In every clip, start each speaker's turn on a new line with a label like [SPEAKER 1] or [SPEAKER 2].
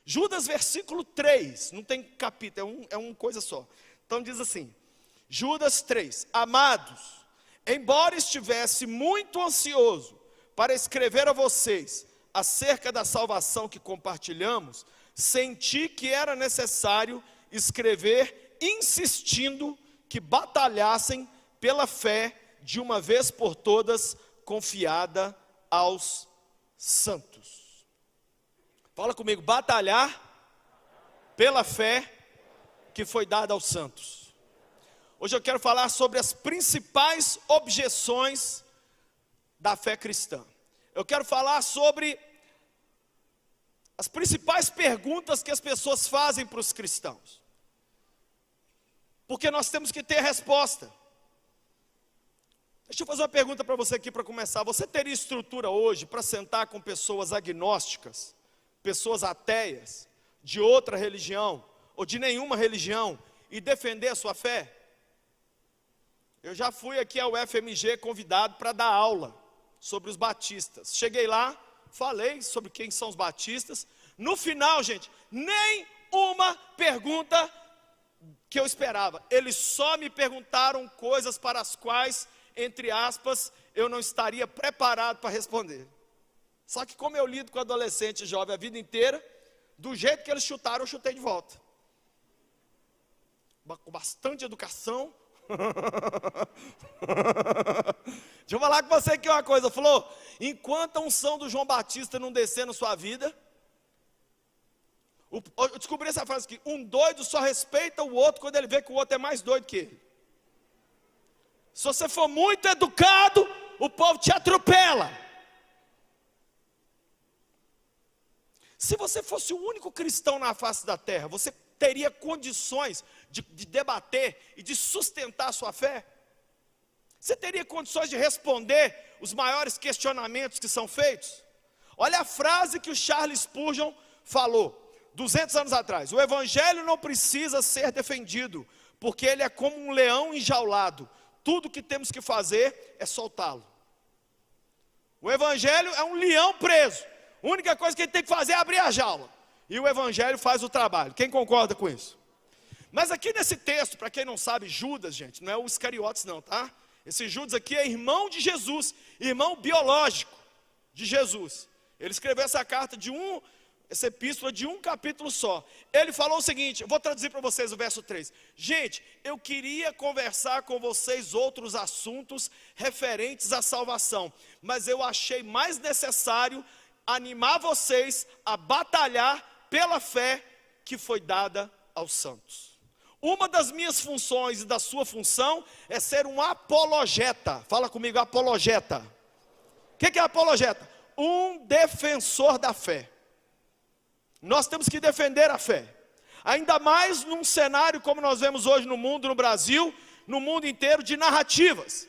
[SPEAKER 1] Judas, versículo 3, não tem capítulo, é uma coisa só. Então diz assim, Judas 3, amados, embora estivesse muito ansioso para escrever a vocês acerca da salvação que compartilhamos, senti que era necessário escrever insistindo que batalhassem pela fé de uma vez por todas confiada aos santos. Fala comigo, batalhar pela fé que foi dada aos santos. Hoje eu quero falar sobre as principais objeções da fé cristã. Eu quero falar sobre as principais perguntas que as pessoas fazem para os cristãos. Porque nós temos que ter resposta. Deixa eu fazer uma pergunta para você aqui para começar. Você teria estrutura hoje para sentar com pessoas agnósticas, pessoas ateias, de outra religião, ou de nenhuma religião, e defender a sua fé? Eu já fui aqui ao FMG convidado para dar aula sobre os batistas. Cheguei lá, falei sobre quem são os batistas. No final, gente, nem uma pergunta que eu esperava. Eles só me perguntaram coisas para as quais, entre aspas, eu não estaria preparado para responder. Só que como eu lido com adolescente e jovem a vida inteira, do jeito que eles chutaram, eu chutei de volta. Com bastante educação. Deixa eu falar com você aqui uma coisa, falou, enquanto a unção do João Batista não descer na sua vida, eu descobri essa frase aqui, um doido só respeita o outro quando ele vê que o outro é mais doido que ele. Se você for muito educado, o povo te atropela. Se você fosse o único cristão na face da terra, você teria condições de debater e de sustentar a sua fé? Você teria condições de responder os maiores questionamentos que são feitos? Olha a frase que o Charles Spurgeon falou 200 anos atrás: o evangelho não precisa ser defendido, porque ele é como um leão enjaulado. Tudo que temos que fazer é soltá-lo. O evangelho é um leão preso. A única coisa que ele tem que fazer é abrir a jaula. E o evangelho faz o trabalho. Quem concorda com isso? Mas aqui nesse texto, para quem não sabe, Judas, gente, não é o Iscariotes não, tá? Esse Judas aqui é irmão de Jesus, irmão biológico de Jesus. Ele escreveu essa carta essa epístola de um capítulo só. Ele falou o seguinte, eu vou traduzir para vocês o verso 3. Gente, eu queria conversar com vocês outros assuntos referentes à salvação, mas eu achei mais necessário animar vocês a batalhar pela fé que foi dada aos santos. Uma das minhas funções e da sua função é ser um apologeta. Fala comigo, apologeta. O que é apologeta? Um defensor da fé. Nós temos que defender a fé. Ainda mais num cenário como nós vemos hoje no mundo, no Brasil, no mundo inteiro, de narrativas.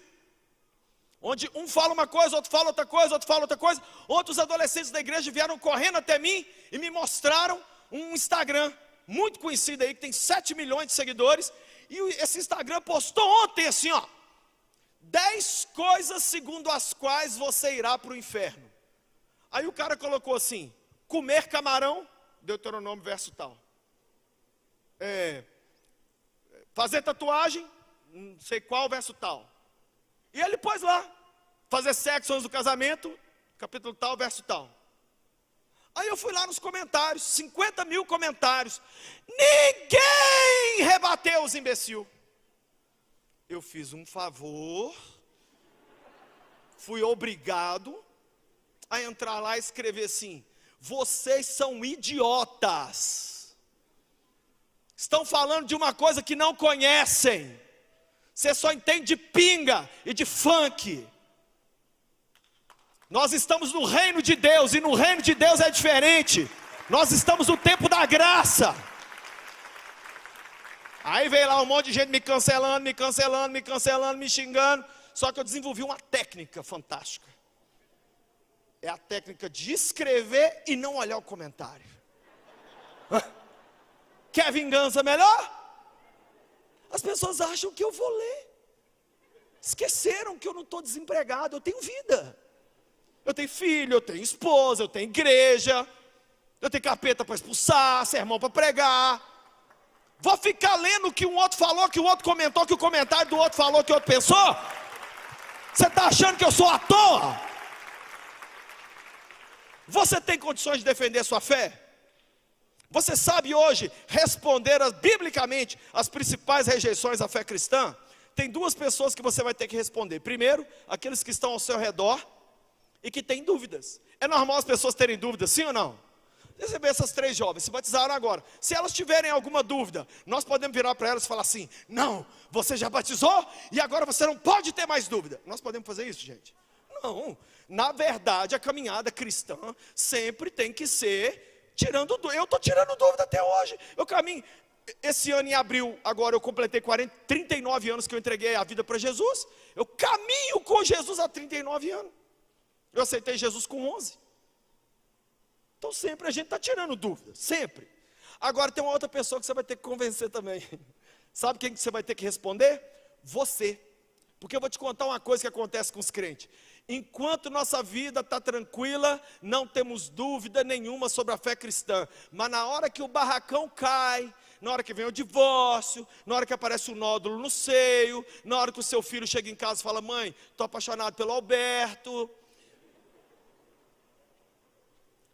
[SPEAKER 1] Onde um fala uma coisa, outro fala outra coisa, outro fala outra coisa. Outros adolescentes da igreja vieram correndo até mim e me mostraram um Instagram muito conhecido aí, que tem 7 milhões de seguidores. E esse Instagram postou ontem assim, ó: 10 coisas segundo as quais você irá para o inferno. Aí o cara colocou assim: comer camarão, Deuteronômio verso tal. Fazer tatuagem, não sei qual verso tal. E ele pôs lá, fazer sexo antes do casamento, capítulo tal, verso tal. Aí eu fui lá nos comentários, 50 mil comentários. Ninguém rebateu os imbecil. Eu fiz um favor, fui obrigado a entrar lá e escrever assim: vocês são idiotas. Estão falando de uma coisa que não conhecem. Você só entende de pinga e de funk. Nós estamos no reino de Deus, e no reino de Deus é diferente. Nós estamos no tempo da graça. Aí veio lá um monte de gente me cancelando, me xingando. Só que eu desenvolvi uma técnica fantástica. É a técnica de escrever e não olhar o comentário. Quer vingança melhor? As pessoas acham que eu vou ler. Esqueceram que eu não estou desempregado, eu tenho vida. Eu tenho filho, eu tenho esposa, eu tenho igreja, eu tenho capeta para expulsar, sermão para pregar. Vou ficar lendo o que um outro falou, que o outro comentou, que o comentário do outro falou, que o outro pensou? Você está achando que eu sou à toa? Você tem condições de defender sua fé? Você sabe hoje responder biblicamente as principais rejeições à fé cristã? Tem duas pessoas que você vai ter que responder. Primeiro, aqueles que estão ao seu redor e que têm dúvidas. É normal as pessoas terem dúvidas, sim ou não? Você vê essas 3 jovens, se batizaram agora. Se elas tiverem alguma dúvida, nós podemos virar para elas e falar assim: não, você já batizou e agora você não pode ter mais dúvida. Nós podemos fazer isso, gente? Não, na verdade a caminhada cristã sempre tem que ser tirando dúvida. Eu estou tirando dúvida até hoje. Eu caminho, esse ano em abril, agora eu completei 39 anos que eu entreguei a vida para Jesus. Eu caminho com Jesus há 39 anos. Eu aceitei Jesus com 11. Então sempre a gente está tirando dúvida, sempre. Agora tem uma outra pessoa que você vai ter que convencer também. Sabe quem que você vai ter que responder? Você. Porque eu vou te contar uma coisa que acontece com os crentes. Enquanto nossa vida está tranquila, não temos dúvida nenhuma sobre a fé cristã. Mas na hora que o barracão cai, na hora que vem o divórcio, na hora que aparece um nódulo no seio, na hora que o seu filho chega em casa e fala: mãe, estou apaixonado pelo Alberto.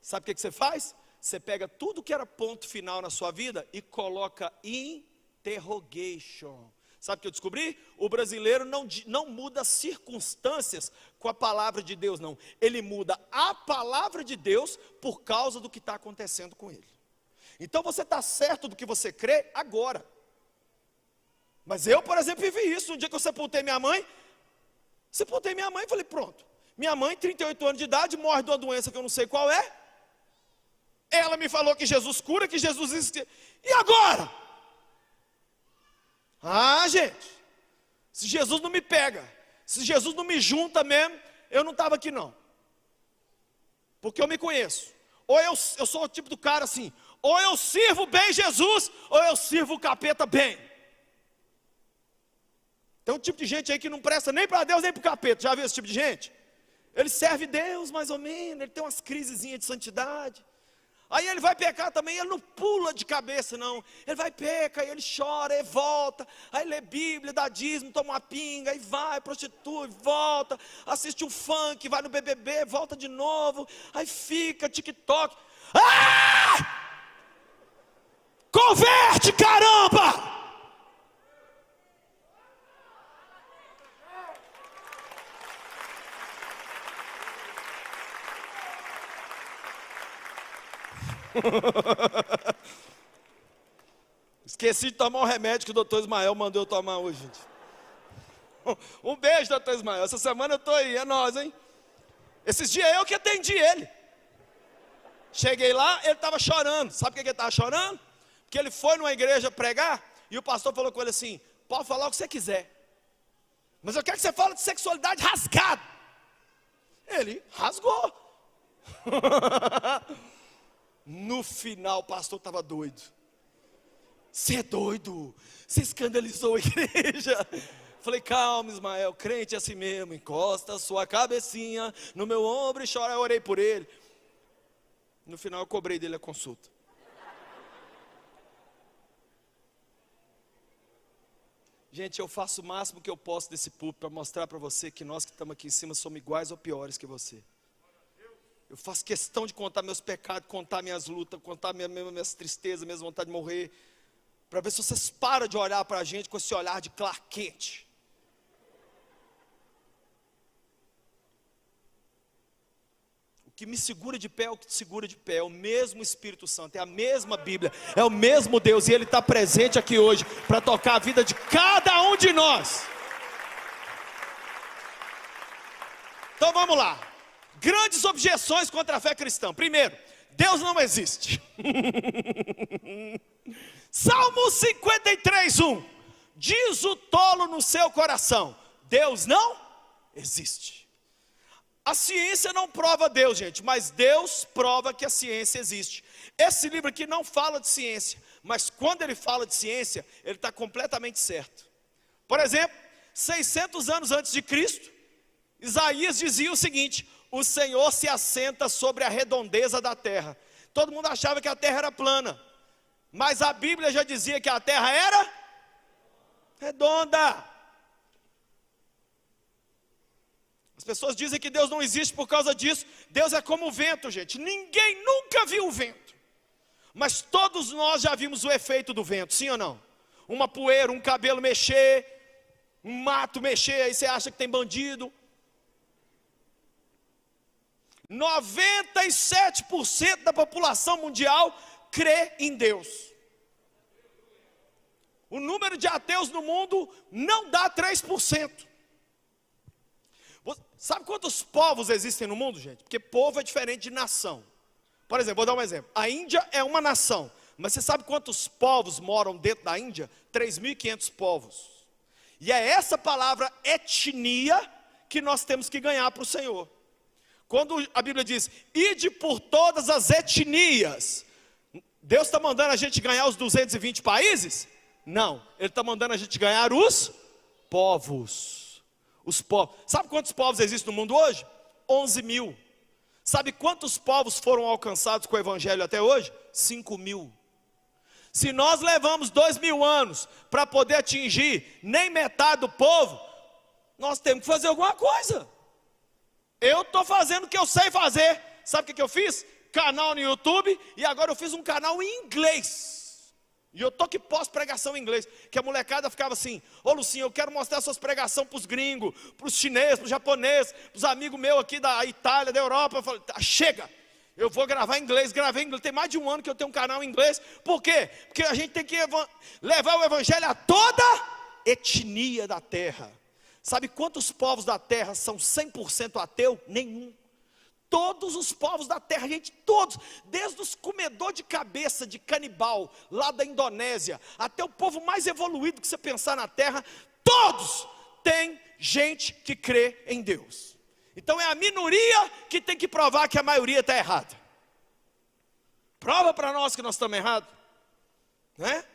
[SPEAKER 1] Sabe o que você faz? Você pega tudo que era ponto final na sua vida e coloca interrogation. Sabe o que eu descobri? O brasileiro não muda circunstâncias com a palavra de Deus, não. Ele muda a palavra de Deus por causa do que está acontecendo com ele. Então você está certo do que você crê agora. Mas eu, por exemplo, vivi isso. Um dia que eu sepultei minha mãe e falei: pronto. Minha mãe, 38 anos de idade, morre de uma doença que eu não sei qual é. Ela me falou que Jesus cura, que Jesus existe. E agora? Ah, gente, se Jesus não me pega, se Jesus não me junta mesmo, eu não estava aqui não. Porque eu me conheço. Ou eu sou o tipo do cara assim: ou eu sirvo bem Jesus, ou eu sirvo o capeta bem. Tem um tipo de gente aí que não presta nem para Deus nem para o capeta. Já viu esse tipo de gente? Ele serve Deus mais ou menos, ele tem umas crisezinhas de santidade. Aí ele vai pecar também, ele não pula de cabeça não. Ele vai pecar, ele chora, ele volta. Aí lê Bíblia, dá dízimo, toma uma pinga, aí vai, prostitui, volta. Assiste um funk, vai no BBB, volta de novo. Aí fica, TikTok. Ah! Converte, caramba! Esqueci de tomar um remédio que o doutor Ismael mandou eu tomar hoje, gente. Um beijo, doutor Ismael. Essa semana eu estou aí, é nós, hein? Esses dias eu que atendi ele. Cheguei lá, ele estava chorando. Sabe por que ele estava chorando? Porque ele foi numa igreja pregar e o pastor falou com ele assim: pode falar o que você quiser, mas eu quero que você fale de sexualidade rasgada. Ele rasgou. No final o pastor estava doido. Você é doido? Você escandalizou a igreja? Falei: calma, Ismael, crente é assim mesmo. Encosta a sua cabecinha no meu ombro e chora. Eu orei por ele. No final eu cobrei dele a consulta. Gente, eu faço o máximo que eu posso desse púlpito para mostrar para você que nós que estamos aqui em cima somos iguais ou piores que você. Eu faço questão de contar meus pecados, contar minhas lutas, contar minhas tristezas, minhas vontades de morrer, para ver se vocês param de olhar para a gente com esse olhar de Clark Kent. O que me segura de pé é o que te segura de pé, é o mesmo Espírito Santo, é a mesma Bíblia, é o mesmo Deus, e Ele está presente aqui hoje para tocar a vida de cada um de nós. Então vamos lá. Grandes objeções contra a fé cristã. Primeiro, Deus não existe. Salmo 53:1. Diz o tolo no seu coração: Deus não existe. A ciência não prova Deus, gente, mas Deus prova que a ciência existe. Esse livro aqui não fala de ciência, mas quando ele fala de ciência, ele está completamente certo. Por exemplo, 600 anos antes de Cristo, Isaías dizia o seguinte: o Senhor se assenta sobre a redondeza da terra, Todo mundo achava que a terra era plana, mas a Bíblia já dizia que a terra era redonda. As pessoas dizem que Deus não existe por causa disso. Deus é como o vento, gente. Ninguém nunca viu o vento, mas todos nós já vimos o efeito do vento, sim ou não? Uma poeira, um cabelo mexer, um mato mexer, aí você acha que tem bandido. 97% da população mundial crê em Deus. O número de ateus no mundo não dá 3%. Sabe quantos povos existem no mundo, gente? Porque povo é diferente de nação. Por exemplo, vou dar um exemplo. A Índia é uma nação, mas você sabe quantos povos moram dentro da Índia? 3.500 povos. E é essa palavra etnia que nós temos que ganhar para o Senhor. Quando a Bíblia diz, ide por todas as etnias, Deus está mandando a gente ganhar os 220 países? Não, Ele está mandando a gente ganhar os povos. Os povos. Sabe quantos povos existem no mundo hoje? 11 mil. Sabe quantos povos foram alcançados com o Evangelho até hoje? 5 mil. Se nós levamos 2.000 anos para poder atingir nem metade do povo, nós temos que fazer alguma coisa. Eu estou fazendo o que eu sei fazer. Sabe o que eu fiz? Canal no YouTube, e agora eu fiz um canal em inglês. E eu estou que posto pregação em inglês. Que a molecada ficava assim, ô Lucinho, eu quero mostrar suas pregações para os gringos, para os chineses, para os japoneses, para os amigos meus aqui da Itália, da Europa. Eu falei, tá, chega, eu vou gravar em inglês, gravei em inglês. Tem mais de um ano que eu tenho um canal em inglês. Por quê? Porque a gente tem que levar o Evangelho a toda etnia da terra. Sabe quantos povos da terra são 100% ateu? Nenhum. Todos os povos da terra, gente, todos, desde os comedores de cabeça de canibal, lá da Indonésia, até o povo mais evoluído que você pensar na terra, todos têm gente que crê em Deus. Então é a minoria que tem que provar que a maioria está errada. Prova para nós que nós estamos errados, né?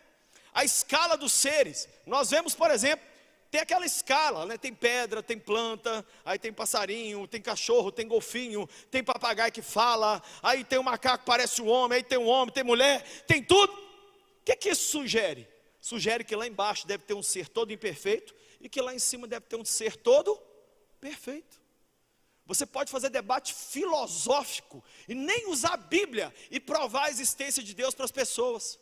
[SPEAKER 1] A escala dos seres, nós vemos, por exemplo, tem aquela escala, né? Tem pedra, tem planta, aí tem passarinho, tem cachorro, tem golfinho, tem papagaio que fala, aí tem um macaco que parece um homem, aí tem um homem, tem mulher, tem tudo. O que isso sugere? Sugere que lá embaixo deve ter um ser todo imperfeito e que lá em cima deve ter um ser todo perfeito. Você pode fazer debate filosófico e nem usar a Bíblia e provar a existência de Deus para as pessoas.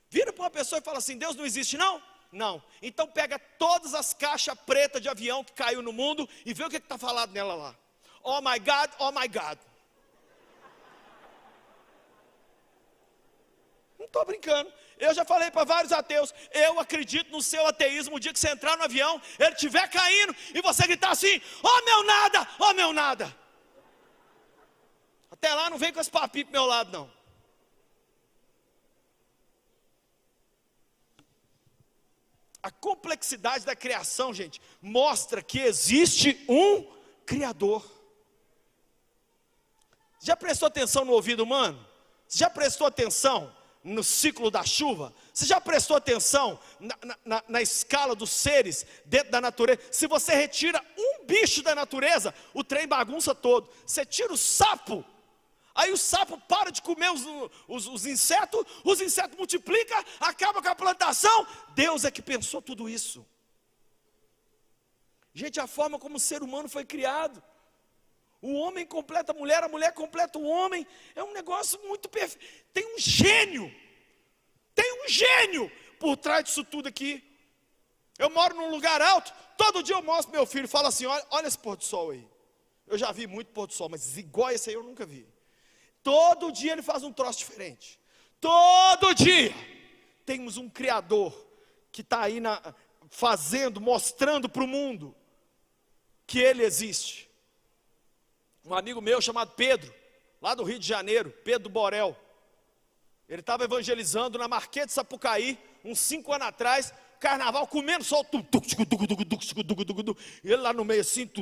[SPEAKER 1] Vira para uma pessoa e fala assim, Deus não existe não? Não, então pega todas as caixas pretas de avião que caiu no mundo e vê o que está falado nela lá. Oh my God, oh my God. Não estou brincando. Eu já falei para vários ateus, eu acredito no seu ateísmo. O dia que você entrar no avião, ele estiver caindo e você gritar assim, oh meu nada, oh meu nada. Até lá não vem com esse papinho pro meu lado não. A complexidade da criação, gente, mostra que existe um Criador. Já prestou atenção no ouvido humano? Você já prestou atenção no ciclo da chuva? Você já prestou atenção na escala dos seres dentro da natureza? Se você retira um bicho da natureza, o trem bagunça todo. Você tira o sapo, aí o sapo para de comer os insetos multiplicam, acaba com a plantação. Deus é que pensou tudo isso. Gente, a forma como o ser humano foi criado. O homem completa a mulher completa o homem. É um negócio muito perfeito. Tem um gênio por trás disso tudo aqui. Eu moro num lugar alto, todo dia eu mostro pro meu filho, falo assim, olha esse pôr do sol aí. Eu já vi muito pôr do sol, mas igual esse aí eu nunca vi. Todo dia ele faz um troço diferente. Todo dia temos um Criador que está aí mostrando para o mundo que Ele existe. Um amigo meu chamado Pedro, lá do Rio de Janeiro, Pedro Borel, ele estava evangelizando na Marquês de Sapucaí, uns 5 anos atrás, carnaval, comendo só o e ele lá no meio assim, que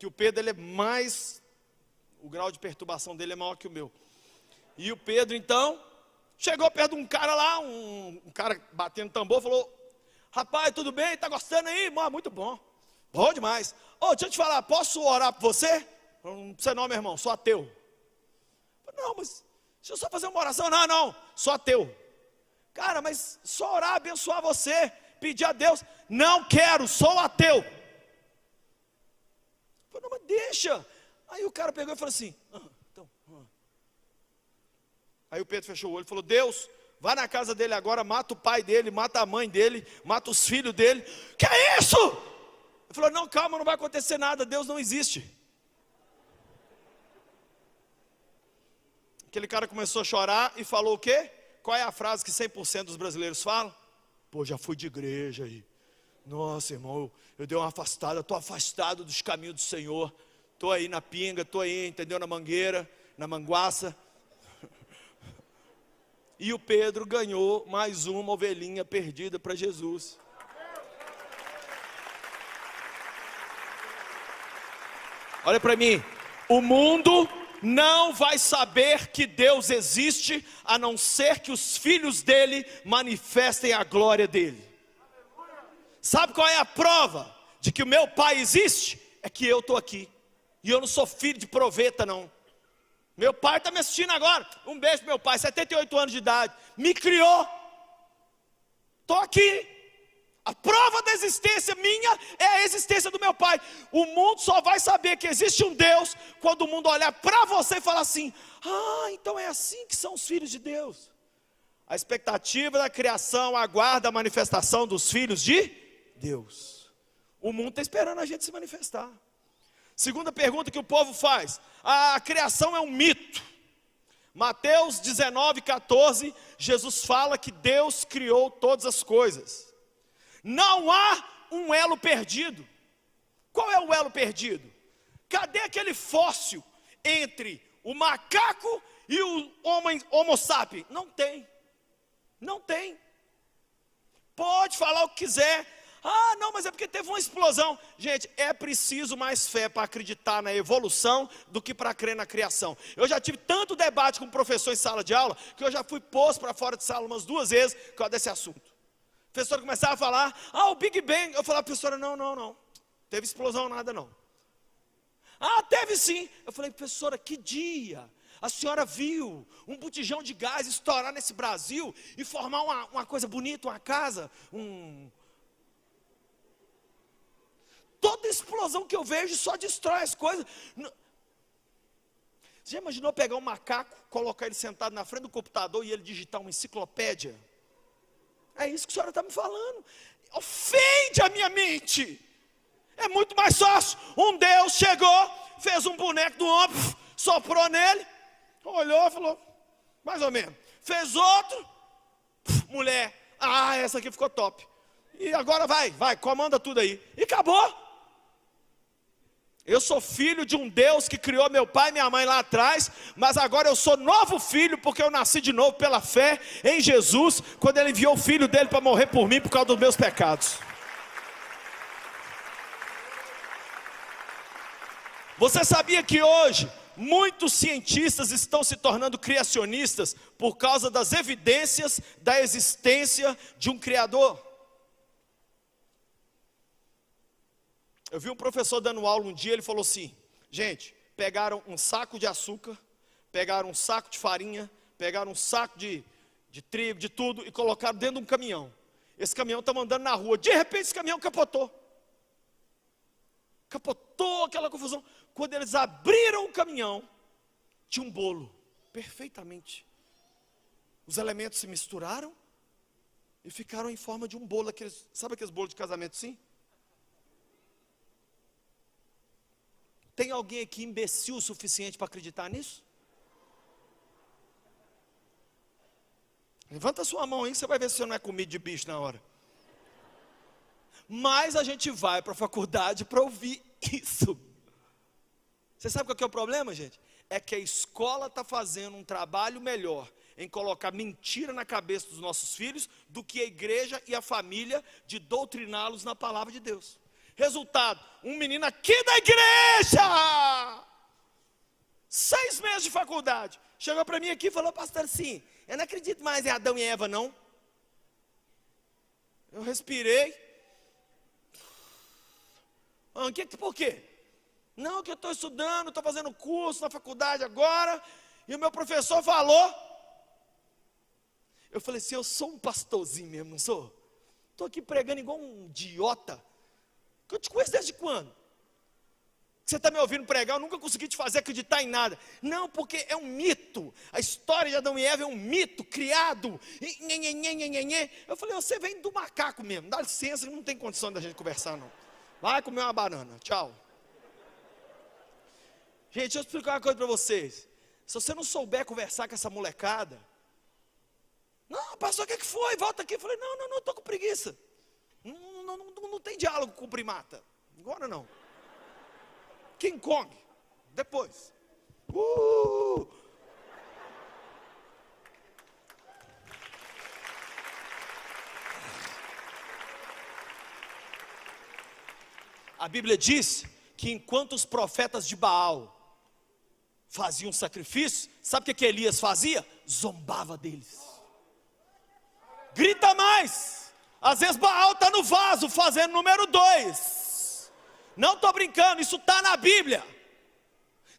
[SPEAKER 1] o Pedro, ele é mais, o grau de perturbação dele é maior que o meu. E o Pedro, então, chegou perto de um cara lá, um cara batendo tambor, falou, rapaz, tudo bem, tá gostando aí? Muito bom, bom demais. Ô, deixa eu te falar, posso orar por você? Não precisa não, meu irmão, sou ateu. Não, mas deixa eu só fazer uma oração. Não, sou ateu. Cara, mas só orar, abençoar você, pedir a Deus. Não quero, sou ateu. Não, mas deixa. Aí o cara pegou e falou assim, Aí o Pedro fechou o olho e falou, Deus, vai na casa dele agora, mata o pai dele, mata a mãe dele, mata os filhos dele. Que é isso? Ele falou, não, calma, não vai acontecer nada, Deus não existe. Aquele cara começou a chorar e falou o quê? Qual é a frase que 100% dos brasileiros falam? Pô, já fui de igreja aí. Nossa, irmão, eu dei uma afastada, estou afastado dos caminhos do Senhor. Estou aí na pinga, estou aí, entendeu? Na mangueira, na manguaça. E o Pedro ganhou mais uma ovelhinha perdida para Jesus. Olha para mim, o mundo não vai saber que Deus existe, a não ser que os filhos dele manifestem a glória dele. Sabe qual é a prova de que o meu pai existe? É que eu estou aqui, e eu não sou filho de proveta não. Meu pai está me assistindo agora, um beijo para meu pai, 78 anos de idade, me criou, estou aqui. A prova da existência minha é a existência do meu pai. O mundo só vai saber que existe um Deus quando o mundo olhar para você e falar assim, então é assim que são os filhos de Deus. A expectativa da criação aguarda a manifestação dos filhos de Deus. O mundo está esperando a gente se manifestar. Segunda pergunta que o povo faz, a criação é um mito. Mateus 19:14, Jesus fala que Deus criou todas as coisas. Não há um elo perdido. Qual é o elo perdido? Cadê aquele fóssil entre o macaco e o homo sapiens? Não tem. Não tem. Pode falar o que quiser. Não, mas é porque teve uma explosão. Gente, é preciso mais fé para acreditar na evolução do que para crer na criação. Eu já tive tanto debate com o professor em sala de aula, que eu já fui posto para fora de sala umas 2 vezes por causa desse assunto. A professora começava a falar, o Big Bang. Eu falava, professora, não. Teve explosão nada não. Teve sim. Eu falei, professora, que dia a senhora viu um botijão de gás estourar nesse Brasil e formar uma coisa bonita, uma casa, Toda explosão que eu vejo só destrói as coisas. Você já imaginou pegar um macaco, colocar ele sentado na frente do computador e ele digitar uma enciclopédia? É isso que a senhora está me falando. Ofende a minha mente. É muito mais fácil. Um Deus chegou, fez um boneco do homem, soprou nele, olhou e falou, mais ou menos. Fez outro, mulher, essa aqui ficou top. E agora vai, comanda tudo aí. E acabou. Eu sou filho de um Deus que criou meu pai e minha mãe lá atrás, mas agora eu sou novo filho, porque eu nasci de novo pela fé em Jesus, quando Ele enviou o Filho dele para morrer por mim, por causa dos meus pecados. Você sabia que hoje, muitos cientistas estão se tornando criacionistas, por causa das evidências da existência de um Criador? Eu vi um professor dando aula um dia, ele falou assim, gente, pegaram um saco de açúcar, pegaram um saco de farinha, pegaram um saco de trigo, de tudo, e colocaram dentro de um caminhão. Esse caminhão estava andando na rua, de repente esse caminhão capotou. Capotou aquela confusão. Quando eles abriram o caminhão, tinha um bolo, perfeitamente. Os elementos se misturaram e ficaram em forma de um bolo, sabe aqueles bolos de casamento assim? Tem alguém aqui imbecil o suficiente para acreditar nisso? Levanta a sua mão aí, você vai ver se você não é comido de bicho na hora. Mas a gente vai para a faculdade para ouvir isso. Você sabe qual que é o problema, gente? É que a escola está fazendo um trabalho melhor em colocar mentira na cabeça dos nossos filhos do que a igreja e a família de doutriná-los na palavra de Deus. Resultado, um menino aqui da igreja, 6 meses de faculdade, chegou para mim aqui e falou, pastor, assim, eu não acredito mais em Adão e Eva, não. Eu respirei. Por quê? Não, que eu estou estudando, estou fazendo curso na faculdade agora, e o meu professor falou. Eu falei assim, eu sou um pastorzinho mesmo, não sou? Estou aqui pregando igual um idiota. Que eu te conheço desde quando? Você está me ouvindo pregar, eu nunca consegui te fazer acreditar em nada. Não, porque é um mito. A história de Adão e Eva é um mito criado. Eu falei, você vem do macaco mesmo, dá licença, não tem condição da gente conversar não. Vai comer uma banana, tchau. Gente, deixa eu explicar uma coisa para vocês. Se você não souber conversar com essa molecada, não, pastor, o que foi? Volta aqui. Eu falei, não, estou com preguiça. Não tem diálogo com primata. Agora não. King Kong, depois. A Bíblia diz que enquanto os profetas de Baal faziam sacrifício, sabe o que Elias fazia? Zombava deles. Grita mais. Às vezes Baal está no vaso fazendo número 2. Não estou brincando, isso está na Bíblia.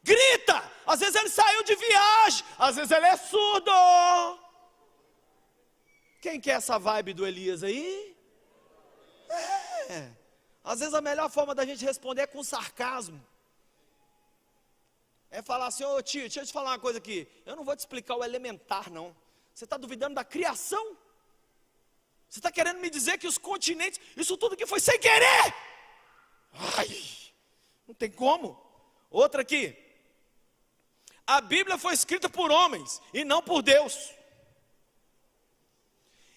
[SPEAKER 1] Grita. Às vezes ele saiu de viagem, às vezes ele é surdo. Quem quer essa vibe do Elias aí? Às vezes a melhor forma da gente responder é com sarcasmo. É falar assim, ô tio, deixa eu te falar uma coisa aqui. Eu não vou te explicar o elementar não. Você está duvidando da criação? Você está querendo me dizer que os continentes, isso tudo que foi sem querer? Ai, não tem como. Outra aqui. A Bíblia foi escrita por homens e não por Deus.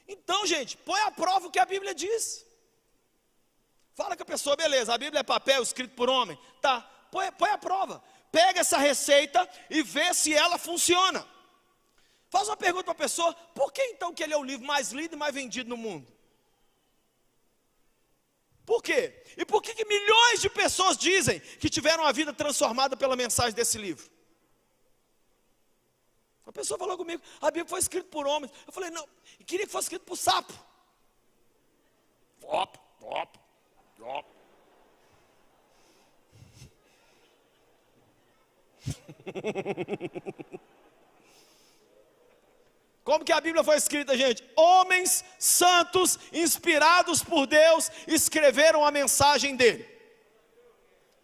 [SPEAKER 1] Então, gente, põe à prova o que a Bíblia diz. Fala com a pessoa, beleza, a Bíblia é papel escrito por homem. Tá, põe à prova. Pega essa receita e vê se ela funciona. Faz uma pergunta para a pessoa, por que então que ele é o livro mais lido e mais vendido no mundo? Por quê? E por que milhões de pessoas dizem que tiveram a vida transformada pela mensagem desse livro? A pessoa falou comigo, a Bíblia foi escrita por homens. Eu falei, não, eu queria que fosse escrito por sapo. Top. Como que a Bíblia foi escrita, gente? Homens santos, inspirados por Deus, escreveram a mensagem dele.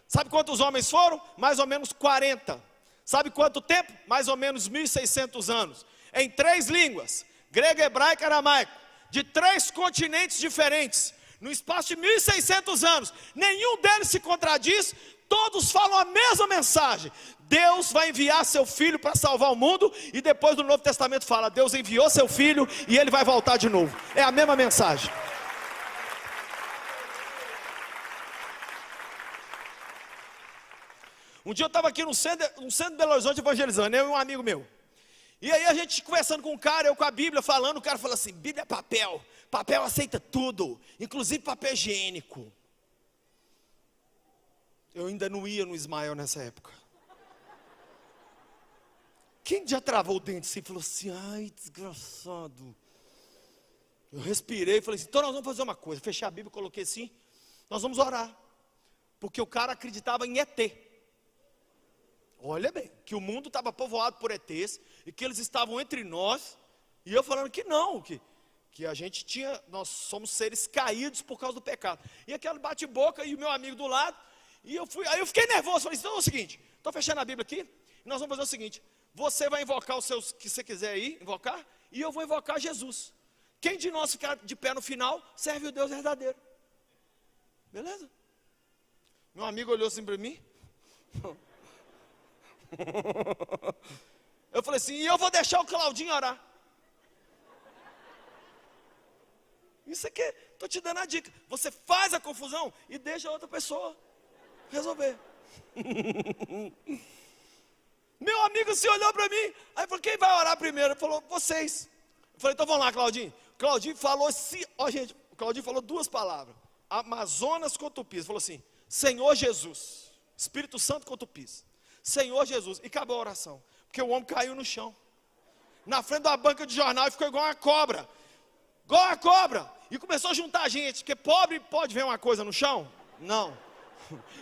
[SPEAKER 1] Sabe quantos homens foram? Mais ou menos 40. Sabe quanto tempo? Mais ou menos 1.600 anos. Em 3 línguas, grego, hebraico e aramaico, de 3 continentes diferentes. No espaço de 1.600 anos, nenhum deles se contradiz, todos falam a mesma mensagem. Deus vai enviar seu filho para salvar o mundo, e depois do Novo Testamento fala, Deus enviou seu filho e ele vai voltar de novo. É a mesma mensagem. Um dia eu estava aqui no centro de Belo Horizonte evangelizando, eu e um amigo meu. E aí a gente conversando com um cara, eu com a Bíblia falando, o cara falou assim, Bíblia é papel, papel aceita tudo, inclusive papel higiênico. Eu ainda não ia no Ismael nessa época. Quem já travou o dente assim e falou assim, ai, desgraçado. Eu respirei e falei assim, então nós vamos fazer uma coisa. Fechei a Bíblia, coloquei assim, nós vamos orar. Porque o cara acreditava em ET. Olha bem, que o mundo estava povoado por ETs, e que eles estavam entre nós, e eu falando que não, que a gente tinha, nós somos seres caídos por causa do pecado. E aquele bate-boca, e o meu amigo do lado, aí eu fiquei nervoso, falei, então é o seguinte, estou fechando a Bíblia aqui, e nós vamos fazer o seguinte, você vai invocar os seus que você quiser aí, invocar, e eu vou invocar Jesus. Quem de nós ficar de pé no final, serve o Deus verdadeiro. Beleza? Meu amigo olhou assim para mim, eu falei assim, e eu vou deixar o Claudinho orar. Isso aqui, estou te dando a dica. Você faz a confusão e deixa a outra pessoa resolver. Meu amigo se olhou para mim, aí falou, quem vai orar primeiro? Ele falou, vocês. Eu falei, então vamos lá, Claudinho. Claudinho falou assim, gente, o Claudinho falou 2 palavras, Amazonas com Tupis, falou assim, Senhor Jesus, Espírito Santo com Tupis, Senhor Jesus, e acabou a oração, porque o homem caiu no chão, na frente da banca de jornal, e ficou igual uma cobra, e começou a juntar gente, porque pobre pode ver uma coisa no chão? Não.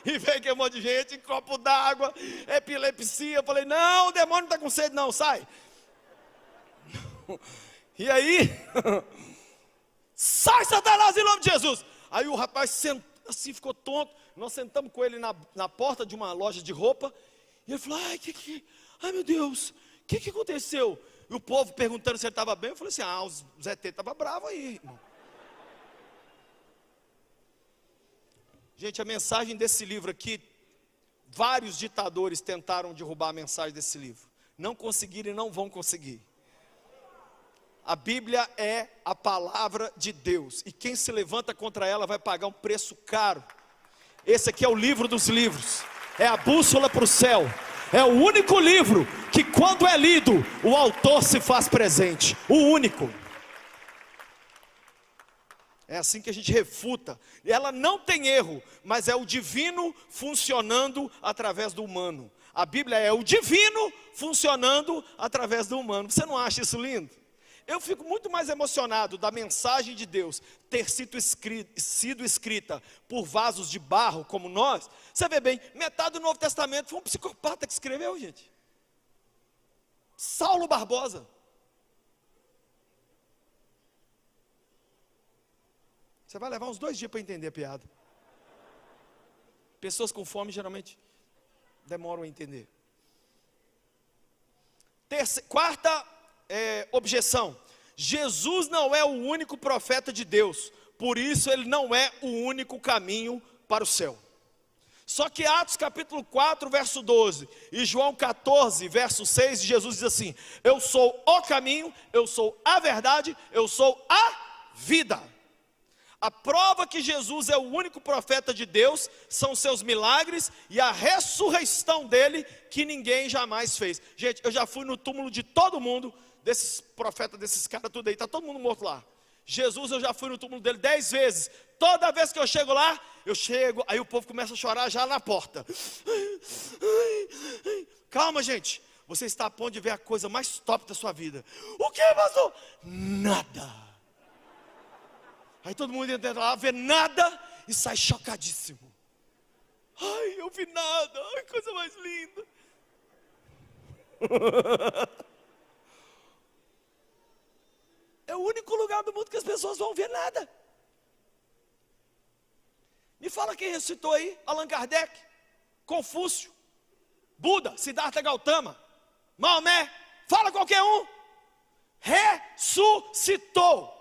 [SPEAKER 1] E veio aquele monte de gente, copo d'água, epilepsia. Eu falei, não, o demônio não está com sede não, sai. E aí, sai Satanás em nome de Jesus. Aí o rapaz assim ficou tonto. Nós sentamos com ele na porta de uma loja de roupa. E ele falou, ai meu Deus, o que aconteceu? E o povo perguntando se ele estava bem. Eu falei assim, o Zé T estava bravo aí, irmão. Gente, a mensagem desse livro aqui, vários ditadores tentaram derrubar a mensagem desse livro. Não conseguiram e não vão conseguir. A Bíblia é a palavra de Deus. E quem se levanta contra ela vai pagar um preço caro. Esse aqui é o livro dos livros. É a bússola para o céu. É o único livro que quando é lido, o autor se faz presente. O único. É assim que a gente refuta. Ela não tem erro, mas é o divino funcionando através do humano. A Bíblia é o divino funcionando através do humano. Você não acha isso lindo? Eu fico muito mais emocionado da mensagem de Deus ter sido escrita por vasos de barro como nós. Você vê bem, metade do Novo Testamento foi um psicopata que escreveu, gente. Saulo Barbosa. Você vai levar uns 2 dias para entender a piada. Pessoas com fome geralmente demoram a entender. Quarta objeção: Jesus não é o único profeta de Deus, por isso ele não é o único caminho para o céu. Só que Atos capítulo 4 verso 12 e João 14 verso 6, Jesus diz assim: eu sou o caminho, eu sou a verdade, eu sou a vida. A prova que Jesus é o único profeta de Deus são seus milagres e a ressurreição dele, que ninguém jamais fez. Gente, eu já fui no túmulo de todo mundo, desses profetas, desses caras tudo aí, está todo mundo morto lá. Jesus, eu já fui no túmulo dele 10 vezes. Toda vez que eu chego lá, aí o povo começa a chorar já na porta. Calma, gente, você está a ponto de ver a coisa mais top da sua vida. O que, pastor? Nada. Aí todo mundo entra lá, vê nada e sai chocadíssimo. Ai, eu vi nada, ai, coisa mais linda. É o único lugar do mundo que as pessoas vão ver nada. Me fala quem ressuscitou aí: Allan Kardec, Confúcio, Buda, Siddhartha Gautama, Maomé, fala qualquer um. Ressuscitou.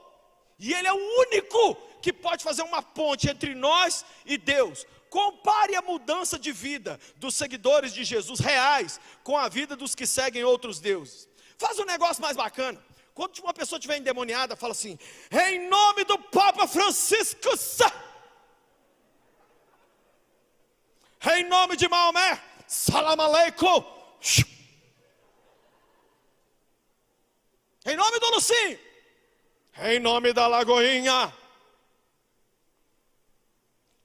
[SPEAKER 1] E ele é o único que pode fazer uma ponte entre nós e Deus. Compare a mudança de vida dos seguidores de Jesus reais com a vida dos que seguem outros deuses. Faz um negócio mais bacana. Quando uma pessoa estiver endemoniada, fala assim: em nome do Papa Francisco, em nome de Maomé, salam aleikum, em nome do Lucim, em nome da Lagoinha.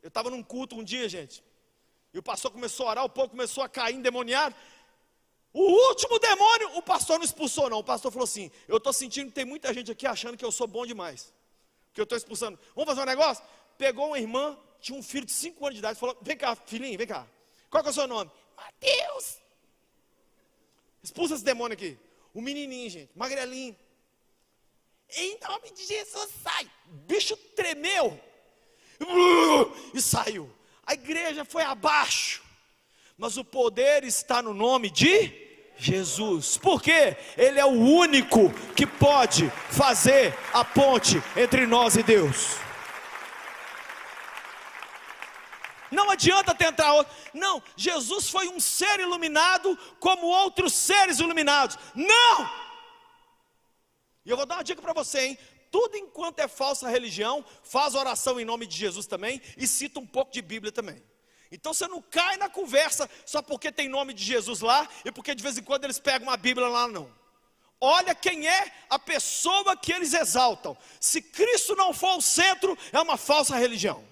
[SPEAKER 1] Eu estava num culto um dia, gente, e o pastor começou a orar, o povo começou a cair endemoniado. O último demônio, o pastor não expulsou não. O pastor falou assim: eu estou sentindo que tem muita gente aqui achando que eu sou bom demais, que eu estou expulsando. Vamos fazer um negócio? Pegou uma irmã, tinha um filho de 5 anos de idade, falou: vem cá, filhinho, vem cá. Qual que é o seu nome? Mateus. Expulsa esse demônio aqui. O menininho, gente, magrelinho. Em nome de Jesus, sai. O bicho tremeu e saiu. A igreja foi abaixo. Mas o poder está no nome de Jesus. Por quê? Ele é o único que pode fazer a ponte entre nós e Deus. Não adianta tentar outro. Não, Jesus foi um ser iluminado como outros seres iluminados. Não! E eu vou dar uma dica para você, hein? Tudo enquanto é falsa religião, faz oração em nome de Jesus também e cita um pouco de Bíblia também. Então você não cai na conversa só porque tem nome de Jesus lá e porque de vez em quando eles pegam uma Bíblia lá, não. Olha quem é a pessoa que eles exaltam. Se Cristo não for o centro, é uma falsa religião.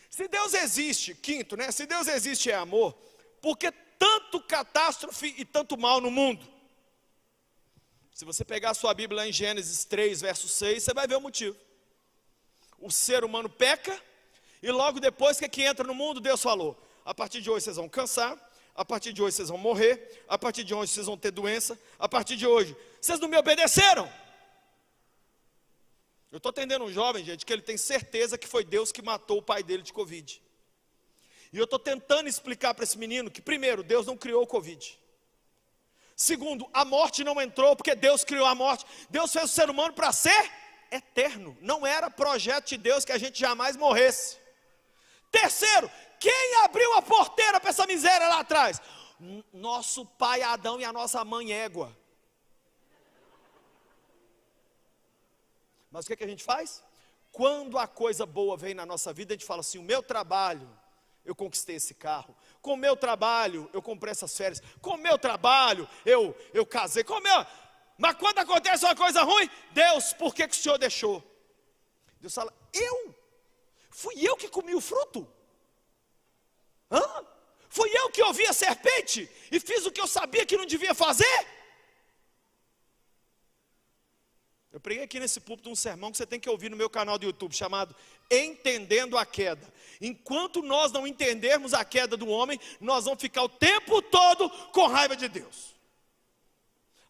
[SPEAKER 1] Se Deus existe, quinto, né? Se Deus existe é amor, por que tanto catástrofe e tanto mal no mundo? Se você pegar a sua Bíblia lá em Gênesis 3, verso 6, você vai ver o motivo. o ser humano peca, e logo depois, o que entra no mundo? Deus falou: a partir de hoje vocês vão cansar, a partir de hoje vocês vão morrer, a partir de hoje vocês vão ter doença, a partir de hoje, vocês não me obedeceram. Eu estou atendendo um jovem, gente, que ele tem certeza que foi Deus que matou o pai dele de Covid. E eu estou tentando explicar para esse menino que, primeiro, Deus não criou o Covid. Segundo, a morte não entrou porque Deus criou a morte. Deus fez o ser humano para ser eterno. Não era projeto de Deus que a gente jamais morresse. Terceiro, quem abriu a porteira para essa miséria lá atrás? Nosso pai Adão e a nossa mãe Égua. Mas o que a gente faz? Quando a coisa boa vem na nossa vida, a gente fala assim: o meu trabalho, eu conquistei esse carro. Com o meu trabalho, eu comprei essas férias. Com o meu trabalho, eu casei. Mas quando acontece uma coisa ruim, Deus, por que o Senhor deixou? Deus fala: fui eu que comi o fruto? Fui eu que ouvi a serpente e fiz o que eu sabia que não devia fazer? Eu preguei aqui nesse púlpito um sermão que você tem que ouvir no meu canal do YouTube, chamado Entendendo a Queda. Enquanto nós não entendermos a queda do homem, nós vamos ficar o tempo todo com raiva de Deus.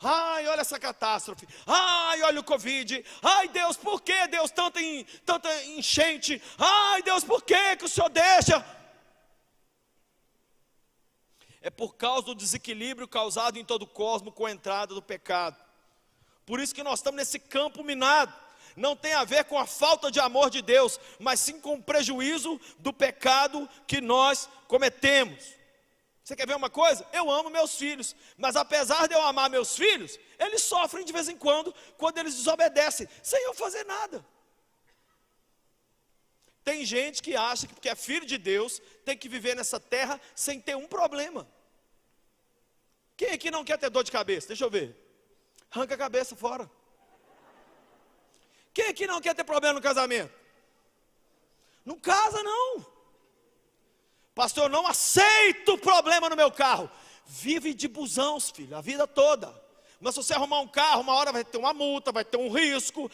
[SPEAKER 1] Ai, olha essa catástrofe. Ai, olha o Covid. Ai, Deus, por que Deus tanta enchente? Ai, Deus, por que o Senhor deixa? É por causa do desequilíbrio causado em todo o cosmos com a entrada do pecado. Por isso que nós estamos nesse campo minado. Não tem a ver com a falta de amor de Deus, mas sim com o prejuízo do pecado que nós cometemos. Você quer ver uma coisa? Eu amo meus filhos, mas apesar de eu amar meus filhos, eles sofrem de vez em quando eles desobedecem, sem eu fazer nada. Tem gente que acha que porque é filho de Deus, tem que viver nessa terra sem ter um problema. Quem aqui não quer ter dor de cabeça? Deixa eu ver. Arranca a cabeça fora. Quem aqui não quer ter problema no casamento? Não casa não. Pastor, eu não aceito problema no meu carro. Vive de busão, filho, a vida toda. Mas se você arrumar um carro, uma hora vai ter uma multa, vai ter um risco,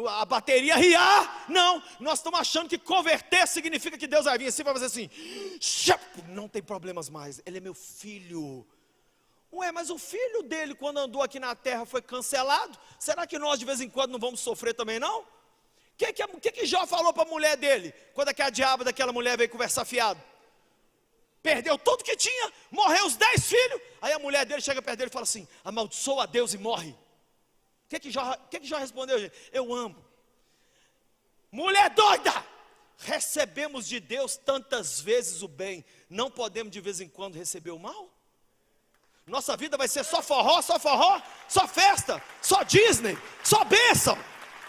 [SPEAKER 1] a bateria riar. Não, nós estamos achando que converter significa que Deus vai vir assim, vai fazer assim, não tem problemas mais, ele é meu filho. Ué, mas o filho dele, quando andou aqui na terra, foi cancelado. Será que nós de vez em quando não vamos sofrer também não? O que Jó falou para a mulher dele, quando aquela diaba daquela mulher veio conversar fiado? Perdeu tudo que tinha, morreu os 10 filhos. Aí a mulher dele chega perto dele e fala assim: amaldiçoa a Deus e morre. O que Jó respondeu, gente? Eu amo. Mulher doida! Recebemos de Deus tantas vezes o bem, não podemos de vez em quando receber o mal? Nossa vida vai ser só forró, só festa, só Disney, só bênção.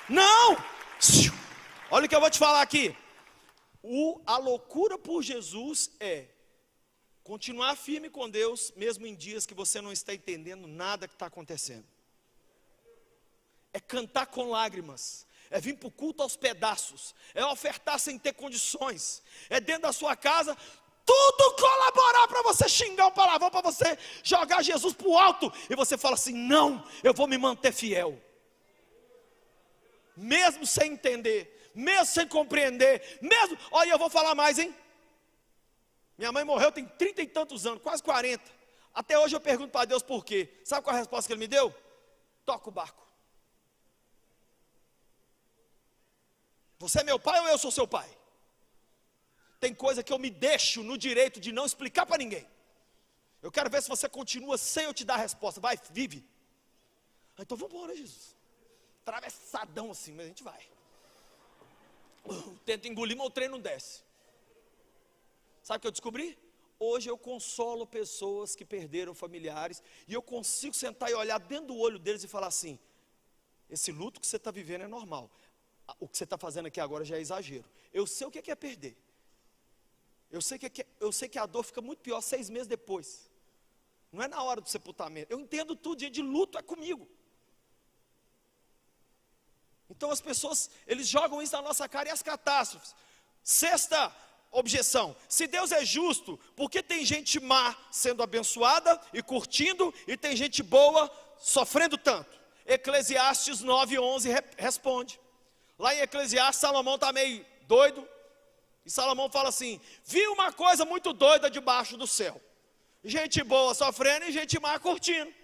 [SPEAKER 1] Não! Olha o que eu vou te falar aqui. A loucura por Jesus é continuar firme com Deus, mesmo em dias que você não está entendendo nada que está acontecendo. É cantar com lágrimas, é vir para o culto aos pedaços, é ofertar sem ter condições, é dentro da sua casa, tudo colaborar para você xingar um palavrão, para você jogar Jesus para o alto, e você fala assim: não, eu vou me manter fiel. Mesmo sem entender, mesmo sem compreender, mesmo, olha, eu vou falar mais, hein? Minha mãe morreu tem 30 e tantos anos, quase 40. Até hoje eu pergunto para Deus por quê. Sabe qual a resposta que Ele me deu? Toca o barco. Você é meu pai ou eu sou seu pai? Tem coisa que eu me deixo no direito de não explicar para ninguém. Eu quero ver se você continua sem eu te dar a resposta. Vai, vive. Então vamos embora, Jesus. Atravessadão assim, mas a gente vai. Tento engolir, mas o trem não desce. Sabe o que eu descobri? Hoje eu consolo pessoas que perderam familiares, e eu consigo sentar e olhar dentro do olho deles e falar assim: esse luto que você está vivendo é normal, o que você está fazendo aqui agora já é exagero. Eu sei o que é perder. Eu sei que a dor fica muito pior 6 meses depois. Não é na hora do sepultamento. Eu entendo tudo, dia de luto é comigo. Então as pessoas, eles jogam isso na nossa cara, e as catástrofes. Sexta objeção: se Deus é justo, por que tem gente má sendo abençoada e curtindo, e tem gente boa sofrendo tanto? Eclesiastes 9:11 responde. Lá em Eclesiastes, Salomão está meio doido. E Salomão fala assim: vi uma coisa muito doida debaixo do céu. Gente boa sofrendo e gente má curtindo.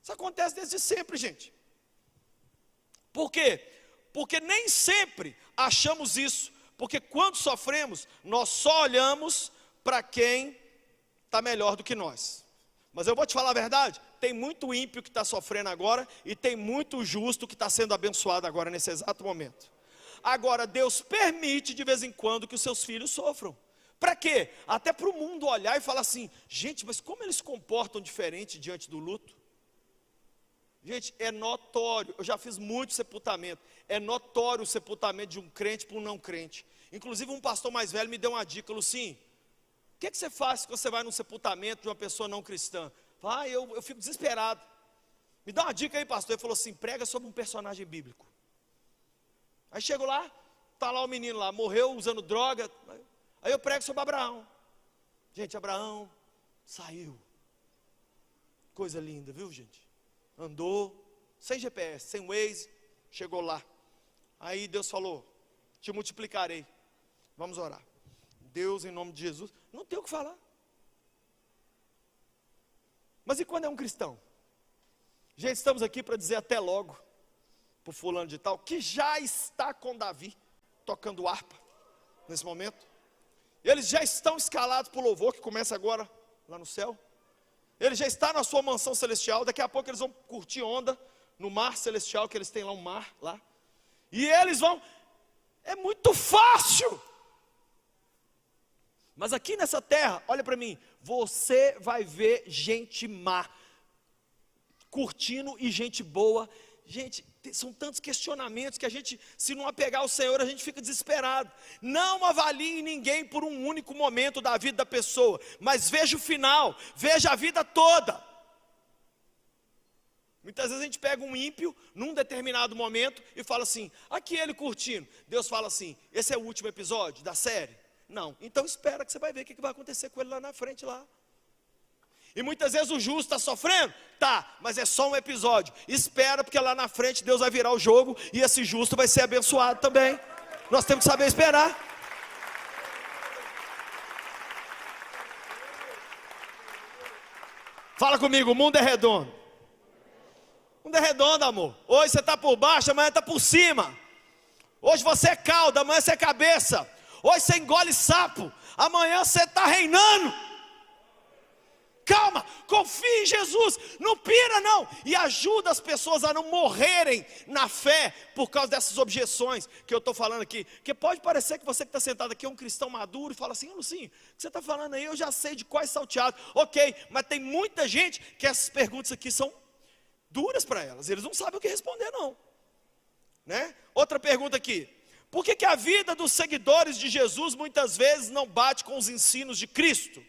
[SPEAKER 1] Isso acontece desde sempre, gente. Por quê? Porque nem sempre achamos isso. Porque quando sofremos, nós só olhamos para quem está melhor do que nós. Mas eu vou te falar a verdade, tem muito ímpio que está sofrendo agora, e tem muito justo que está sendo abençoado agora, nesse exato momento. Agora, Deus permite de vez em quando que os seus filhos sofram. Para quê? Até para o mundo olhar e falar assim: gente, mas como eles se comportam diferente diante do luto? Gente, é notório, eu já fiz muito sepultamento, é notório o sepultamento de um crente para um não crente. Inclusive um pastor mais velho me deu uma dica: Lucinho, o que você faz quando você vai num sepultamento de uma pessoa não cristã? Eu fico desesperado. Me dá uma dica aí, pastor. Ele falou assim: prega sobre um personagem bíblico. Aí chego lá, está lá o menino lá, morreu usando droga. Aí eu prego sobre Abraão. Gente, Abraão saiu. Coisa linda, viu, gente? Andou, sem GPS, sem Waze, chegou lá. Aí Deus falou: te multiplicarei. Vamos orar. Deus, em nome de Jesus, não tem o que falar. Mas e quando é um cristão? Gente, estamos aqui para dizer até logo para o fulano de tal, que já está com Davi, tocando harpa, nesse momento. Eles já estão escalados para o louvor, que começa agora, lá no céu. Ele já está na sua mansão celestial. Daqui a pouco eles vão curtir onda no mar celestial, que eles têm lá um mar lá. E eles vão, é muito fácil. Mas aqui nessa terra, olha para mim, você vai ver gente má curtindo e gente boa. Gente, são tantos questionamentos que a gente, se não apegar ao Senhor, a gente fica desesperado. Não avalie ninguém por um único momento da vida da pessoa, mas veja o final, veja a vida toda. Muitas vezes a gente pega um ímpio num determinado momento e fala assim: aqui ele curtindo. Deus fala assim: esse é o último episódio da série? Não, então espera que você vai ver o que vai acontecer com ele lá na frente lá. E muitas vezes o justo está sofrendo, tá, mas é só um episódio. Espera, porque lá na frente Deus vai virar o jogo e esse justo vai ser abençoado também. Nós temos que saber esperar. Fala comigo, o mundo é redondo. O mundo é redondo, amor. Hoje você está por baixo, amanhã está por cima. Hoje você é cauda, amanhã você é cabeça. Hoje você engole sapo, amanhã você está reinando. Calma, confie em Jesus, não pira não. E ajuda as pessoas a não morrerem na fé por causa dessas objeções que eu estou falando aqui. Porque pode parecer que você que está sentado aqui é um cristão maduro e fala assim: Lucinho, o que você está falando aí, eu já sei de quais salteados. Ok, mas tem muita gente que essas perguntas aqui são duras para elas. Eles não sabem o que responder não, né? Outra pergunta aqui: por que a vida dos seguidores de Jesus muitas vezes não bate com os ensinos de Cristo?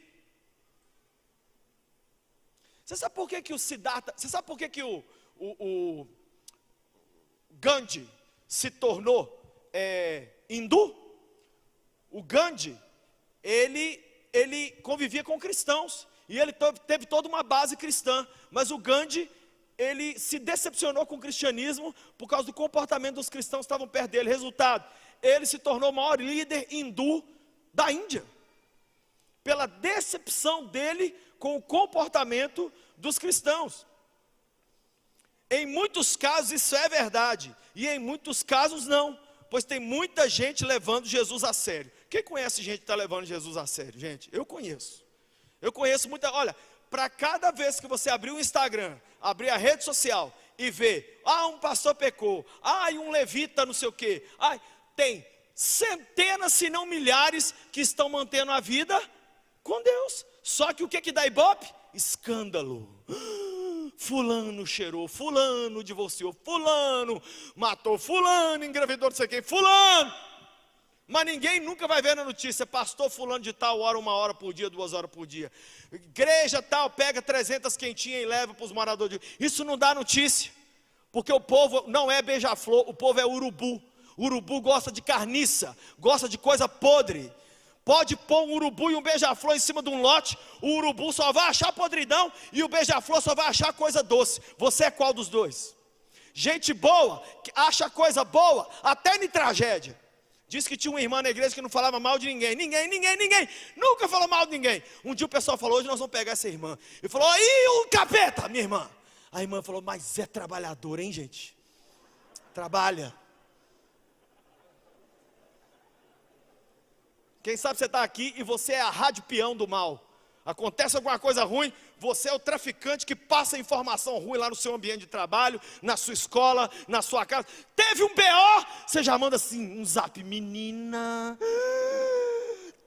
[SPEAKER 1] Você sabe por que o Siddhartha, você sabe por que o Gandhi se tornou hindu? O Gandhi, ele convivia com cristãos, e ele teve toda uma base cristã, mas o Gandhi, ele se decepcionou com o cristianismo, por causa do comportamento dos cristãos que estavam perto dele. Resultado, ele se tornou o maior líder hindu da Índia, pela decepção dele com o comportamento dos cristãos. Em muitos casos isso é verdade, e em muitos casos não, pois tem muita gente levando Jesus a sério. Quem conhece gente que está levando Jesus a sério? Gente, eu conheço muita. Olha, para cada vez que você abrir o Instagram, abrir a rede social e ver, um pastor pecou, e um levita não sei o quê, tem centenas se não milhares que estão mantendo a vida com Deus. Só que o que dá ibope? Escândalo. Fulano cheirou, fulano divorciou, fulano matou, fulano engravidou, não sei quem, fulano. Mas ninguém nunca vai ver na notícia: pastor fulano de tal, ora 1 hora por dia, 2 horas por dia. Igreja tal, pega 300 quentinhas e leva para os moradores. Isso não dá notícia, porque o povo não é beija-flor, o povo é urubu. O urubu gosta de carniça, gosta de coisa podre. Pode pôr um urubu e um beija-flor em cima de um lote, o urubu só vai achar podridão e o beija-flor só vai achar coisa doce. Você é qual dos dois? Gente boa, que acha coisa boa, até em tragédia. Diz que tinha uma irmã na igreja que não falava mal de ninguém. Ninguém. Nunca falou mal de ninguém. Um dia o pessoal falou, hoje nós vamos pegar essa irmã. Ele falou, ih, o capeta, minha irmã. A irmã falou, mas é trabalhador, hein, gente? Trabalha. Quem sabe você está aqui e você é a rádio peão do mal. Acontece alguma coisa ruim, você é o traficante que passa informação ruim lá no seu ambiente de trabalho, na sua escola, na sua casa. Teve um BO, você já manda assim, um zap. Menina,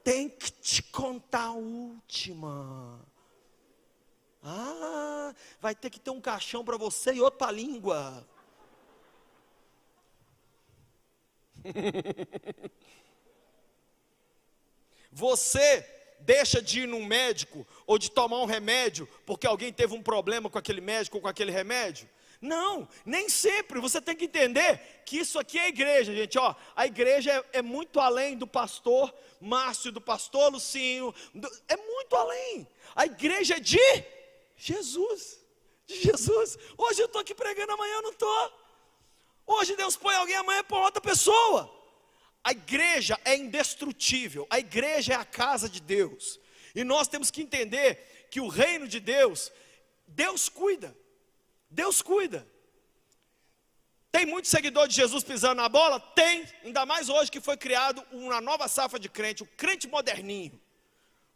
[SPEAKER 1] tem que te contar a última. Ah, vai ter que ter um caixão para você e outro para a língua. Você deixa de ir num médico ou de tomar um remédio porque alguém teve um problema com aquele médico ou com aquele remédio? Não, nem sempre. Você tem que entender que isso aqui é a igreja, gente. Ó, a igreja é muito além do pastor Márcio, do pastor Lucinho, é muito além. A igreja é de Jesus, de Jesus. Hoje eu estou aqui pregando, amanhã eu não estou. Hoje Deus põe alguém, amanhã põe outra pessoa. A igreja é indestrutível, a igreja é a casa de Deus, e nós temos que entender que o reino de Deus, Deus cuida, Tem muito seguidor de Jesus pisando na bola? Tem, ainda mais hoje que foi criado uma nova safra de crente, o crente moderninho.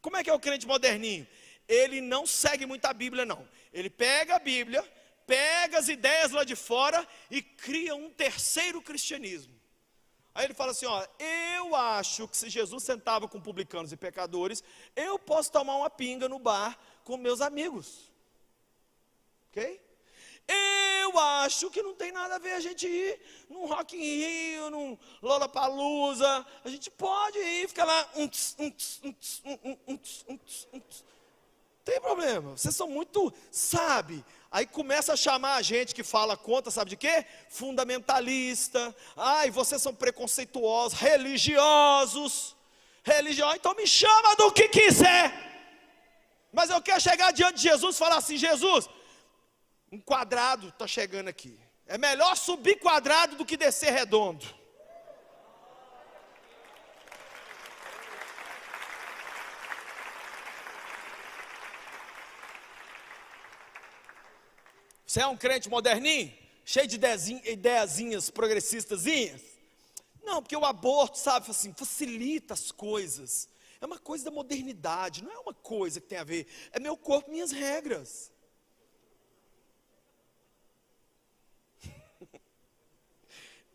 [SPEAKER 1] Como é que é o crente moderninho? Ele não segue muito a Bíblia não, ele pega a Bíblia, pega as ideias lá de fora e cria um terceiro cristianismo. Aí ele fala assim, ó, eu acho que se Jesus sentava com publicanos e pecadores, eu posso tomar uma pinga no bar com meus amigos. Ok? Eu acho que não tem nada a ver a gente ir num Rock in Rio, num Lollapalooza. A gente pode ir, ficar lá, tem problema, vocês são muito, sabe? Aí começa a chamar a gente que fala contra, sabe de quê? Fundamentalista. Ai, vocês são preconceituosos, religiosos. Então me chama do que quiser. Mas eu quero chegar diante de Jesus e falar assim, Jesus, um quadrado está chegando aqui. É melhor subir quadrado do que descer redondo. Você é um crente moderninho? Cheio de ideiazinhas progressistazinhas? Não, porque o aborto, sabe, assim, facilita as coisas. É uma coisa da modernidade, não é uma coisa que tem a ver. É meu corpo, minhas regras.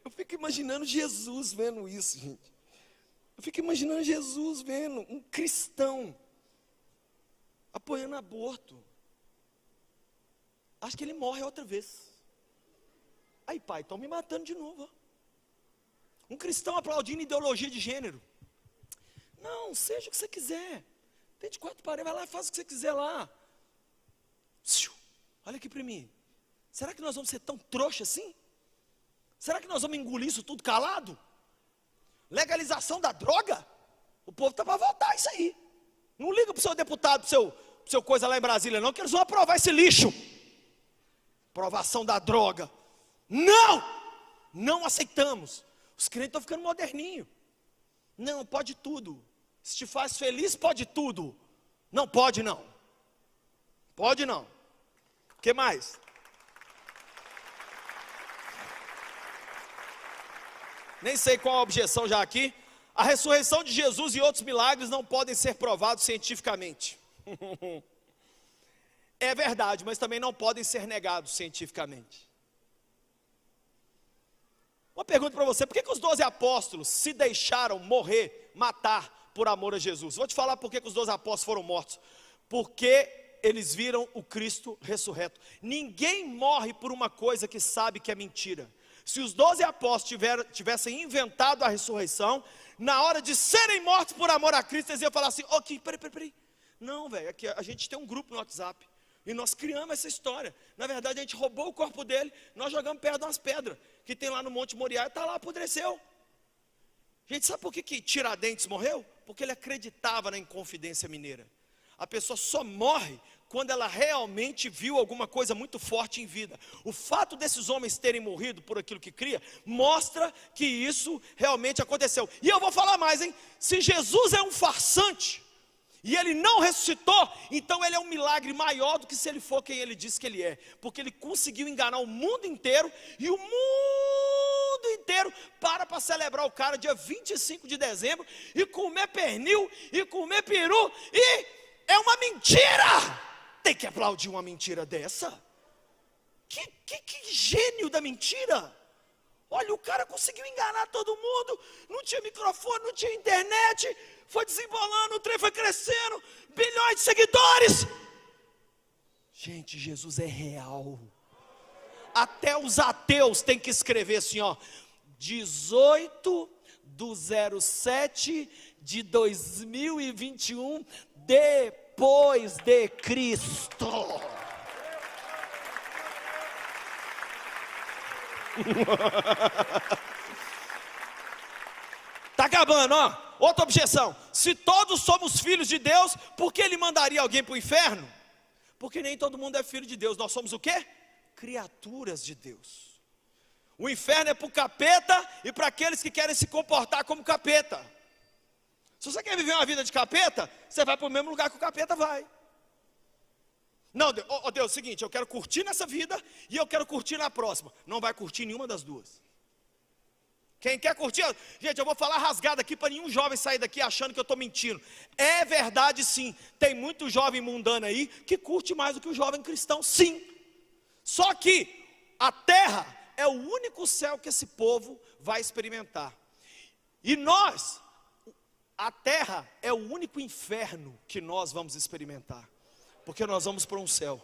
[SPEAKER 1] Eu fico imaginando Jesus vendo isso, gente. Eu fico imaginando Jesus vendo um cristão apoiando aborto. Acho que ele morre outra vez. Aí, pai, estão me matando de novo. Ó. Um cristão aplaudindo ideologia de gênero. Não, seja o que você quiser. Tem de quatro paredes, vai lá e faz o que você quiser lá. Olha aqui para mim. Será que nós vamos ser tão trouxa assim? Será que nós vamos engolir isso tudo calado? Legalização da droga? O povo está para votar isso aí. Não liga para o seu deputado, para o seu coisa lá em Brasília não, que eles vão aprovar esse lixo. Aprovação da droga. Não aceitamos. Os crentes estão ficando moderninho. Não, pode tudo. Se te faz feliz, pode tudo. Não pode não. Pode não. O que mais? Nem sei qual a objeção já aqui. A ressurreição de Jesus e outros milagres não podem ser provados cientificamente. É verdade, mas também não podem ser negados cientificamente. Uma pergunta para você, por que os 12 apóstolos se deixaram morrer, matar por amor a Jesus? Vou te falar por que os 12 apóstolos foram mortos. Porque eles viram o Cristo ressurreto. Ninguém morre por uma coisa que sabe que é mentira. Se os 12 apóstolos tivessem inventado a ressurreição, na hora de serem mortos por amor a Cristo, eles iam falar assim, ok, peraí. Não, velho, aqui a gente tem um grupo no WhatsApp. E nós criamos essa história. Na verdade, a gente roubou o corpo dele, nós jogamos perto de umas pedras que tem lá no Monte Moriá, e está lá, apodreceu. Gente, sabe por que Tiradentes morreu? Porque ele acreditava na Inconfidência Mineira. A pessoa só morre quando ela realmente viu alguma coisa muito forte em vida. O fato desses homens terem morrido por aquilo que cria, mostra que isso realmente aconteceu. E eu vou falar mais, hein? Se Jesus é um farsante, e ele não ressuscitou, então ele é um milagre maior do que se ele for quem ele diz que ele é. Porque ele conseguiu enganar o mundo inteiro, e o mundo inteiro para celebrar o cara dia 25 de dezembro, e comer pernil, e comer peru, e é uma mentira! Tem que aplaudir uma mentira dessa? Que gênio da mentira! Olha, o cara conseguiu enganar todo mundo, não tinha microfone, não tinha internet, foi desembolando, o trem foi crescendo, bilhões de seguidores. Gente, Jesus é real. Até os ateus têm que escrever assim, ó, 18/07/2021, depois de Cristo. Está acabando, ó. Outra objeção: se todos somos filhos de Deus, por que ele mandaria alguém para o inferno? Porque nem todo mundo é filho de Deus. Nós somos o quê? Criaturas de Deus. O inferno é para o capeta e para aqueles que querem se comportar como capeta. Se você quer viver uma vida de capeta, você vai para o mesmo lugar que o capeta vai. Não, Deus, Deus, é o seguinte, eu quero curtir nessa vida e eu quero curtir na próxima. Não vai curtir nenhuma das duas. Quem quer curtir, gente, eu vou falar rasgado aqui para nenhum jovem sair daqui achando que eu estou mentindo. É verdade sim, tem muito jovem mundano aí que curte mais do que o jovem cristão, sim. Só que a terra é o único céu que esse povo vai experimentar. E nós, a terra é o único inferno que nós vamos experimentar. Porque nós vamos para um céu.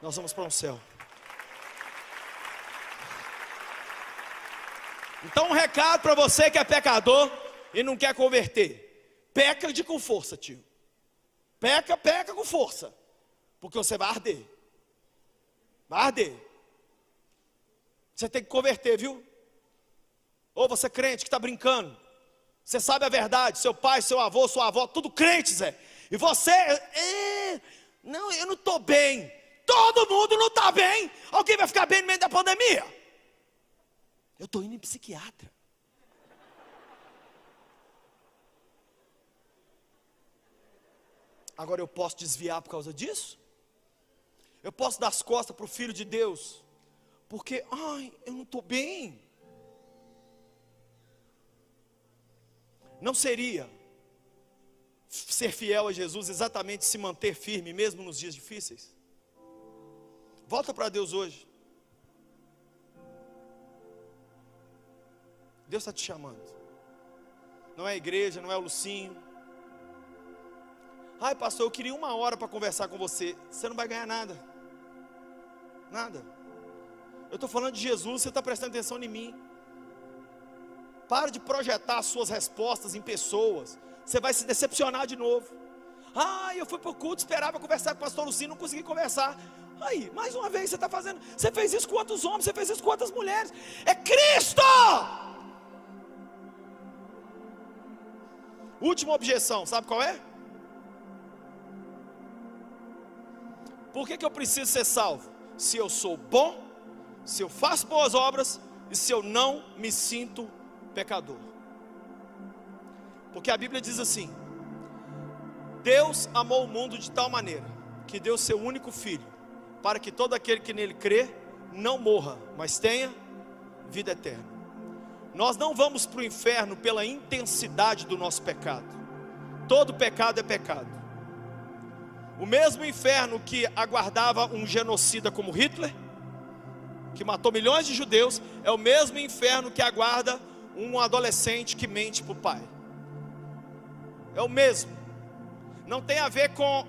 [SPEAKER 1] Nós vamos para um céu. Então um recado para você que é pecador e não quer converter: peca com força, tio. Peca com força, porque você vai arder. Vai arder. Você tem que converter, viu? Ou você é crente que está brincando, você sabe a verdade, seu pai, seu avô, sua avó, tudo crente, Zé. E você, não, eu não estou bem. Todo mundo não está bem. Alguém vai ficar bem no meio da pandemia? Eu estou indo em psiquiatra. Agora eu posso desviar por causa disso? Eu posso dar as costas para o Filho de Deus? Porque, eu não estou bem. Não seria ser fiel a Jesus exatamente se manter firme mesmo nos dias difíceis? Volta para Deus hoje. Deus está te chamando. Não é a igreja, não é o Lucinho. Ai, pastor, eu queria 1 hora para conversar com você. Você não vai ganhar nada. Nada. Eu estou falando de Jesus, você está prestando atenção em mim. Para de projetar as suas respostas em pessoas. Você vai se decepcionar de novo. Eu fui para o culto, esperava conversar com o pastor Lucinho, não consegui conversar. Aí, mais uma vez você está fazendo. Você fez isso com outros homens, você fez isso com outras mulheres. É Cristo! Última objeção, sabe qual é? Por que eu preciso ser salvo? Se eu sou bom, se eu faço boas obras e se eu não me sinto pecador. Porque a Bíblia diz assim: Deus amou o mundo de tal maneira que deu seu único filho, para que todo aquele que nele crê não morra, mas tenha vida eterna. Nós não vamos para o inferno pela intensidade do nosso pecado. Todo pecado é pecado. O mesmo inferno que aguardava um genocida como Hitler, que matou milhões de judeus, é o mesmo inferno que aguarda um adolescente que mente para o pai. É o mesmo. Não tem a ver com,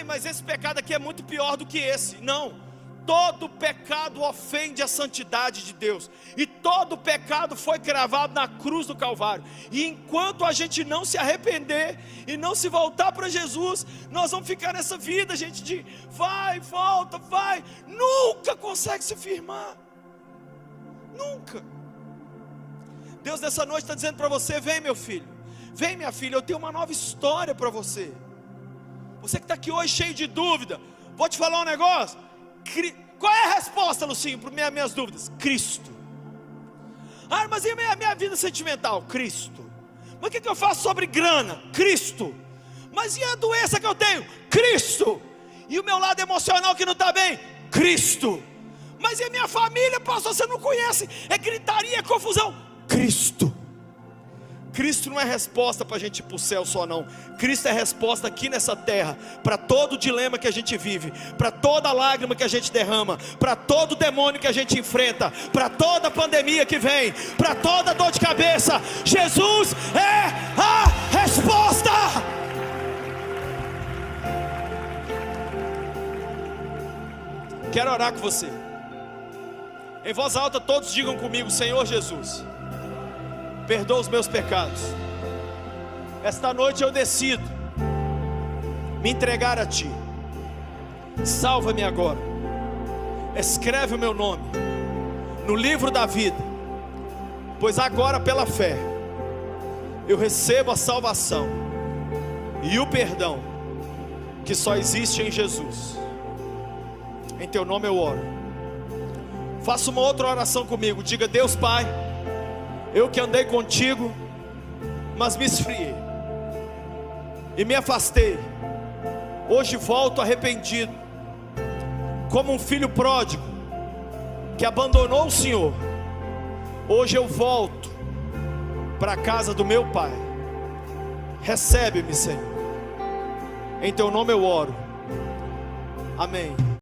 [SPEAKER 1] mas esse pecado aqui é muito pior do que esse. Não. Todo pecado ofende a santidade de Deus. E todo pecado foi cravado na cruz do Calvário. E enquanto a gente não se arrepender e não se voltar para Jesus, nós vamos ficar nessa vida, gente, de vai, volta, vai. Nunca consegue se firmar. Nunca. Deus nessa noite está dizendo para você: vem, meu filho, vem, minha filha, eu tenho uma nova história para você. Você que está aqui hoje cheio de dúvida, vou te falar um negócio. Qual é a resposta, Lucinho, para minhas dúvidas? Cristo. Ah, mas e a minha vida sentimental? Cristo. Mas o que eu faço sobre grana? Cristo. Mas e a doença que eu tenho? Cristo. E o meu lado emocional que não está bem? Cristo. Mas e a minha família, pastor, você não conhece? É gritaria, é confusão. Cristo. Cristo não é resposta para a gente ir para o céu só não. Cristo é resposta aqui nessa terra, para todo dilema que a gente vive, para toda lágrima que a gente derrama, para todo demônio que a gente enfrenta, para toda pandemia que vem, para toda dor de cabeça. Jesus é a resposta. Quero orar com você. Em voz alta todos digam comigo: Senhor Jesus, perdoa os meus pecados. Esta noite eu decido me entregar a Ti. Salva-me agora. Escreve o meu nome no livro da vida, pois agora pela fé eu recebo a salvação e o perdão que só existe em Jesus. Em Teu nome eu oro. Faça uma outra oração comigo. Diga: Deus Pai, eu que andei contigo, mas me esfriei e me afastei, hoje volto arrependido, como um filho pródigo que abandonou o Senhor. Hoje eu volto para a casa do meu Pai. Recebe-me, Senhor. Em Teu nome eu oro. Amém.